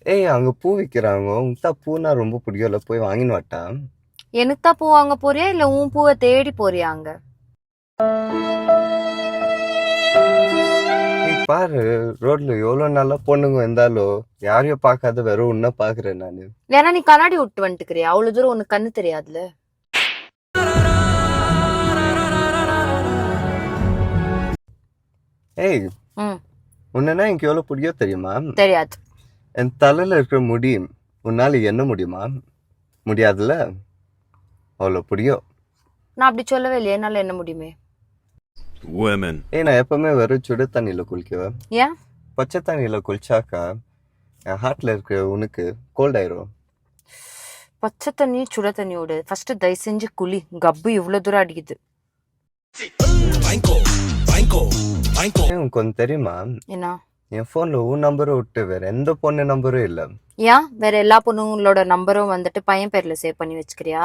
ஏய் அங்க பூ விக்கிறாங்க. உனக்கு தான் பூனா ரொம்ப பிடிக்கும்ல, போய் வாங்கின்னு வாட்டா? எனக்கு தான் பூ வாங்க போறியா இல்ல உன் பூவை தேடி போறியா அங்க? ஏய் பாரு, ரோட்ல எவ்வளவு நல்லா பொண்ணுங்க இருந்தாலும் யாரையும் பார்க்காத வெறும் உன்ன பாக்குறேன் நானு. ஏன்னா நீ கண்ணாடி விட்டு வந்துட்டுக்கிறியா? அவ்வளவு தூரம் உனக்கு கண்ணு தெரியாதுல. ஏய் ம் உன்னனா எனக்கு எவ்வளவு பிடிக்கும் தெரியுமா? தெரியாது. என் தலையில இருக்கிற முடி உன்னால என்ன முடியுமா? முடியாதுல்ல, அவ்வளவு பிடிக்கும். நான் அப்படி சொல்லவே இல்லையே, என்னால என்ன முடியுமே. Women. ஏய் நான் எப்பவுமே வெறும் சுடு தண்ணியில குளிக்குவேன். ஏன்? பச்சை தண்ணியில குளிச்சாக்கா என் ஹார்ட்ல இருக்கிற உனக்கு கோல்ட் ஆயிரும். பச்சை தண்ணி சுட தண்ணியோடு ஃபர்ஸ்ட் தயவு செஞ்சு குளி. கப்பு இவ்வளவு தூரம் அடிக்குது. ஏய், உனக்கு ஒன்று தெரியுமா? என்ன? என் போன்ல உன் நம்பரை விட்டு வேற எந்த பொண்ணு நம்பரும் இல்ல. ஏன் வேற எல்லா பொண்ணுங்களோட நம்பரும் வந்துட்டு பையன் பேர்ல சேவ் பண்ணி வச்சுக்கிறியா?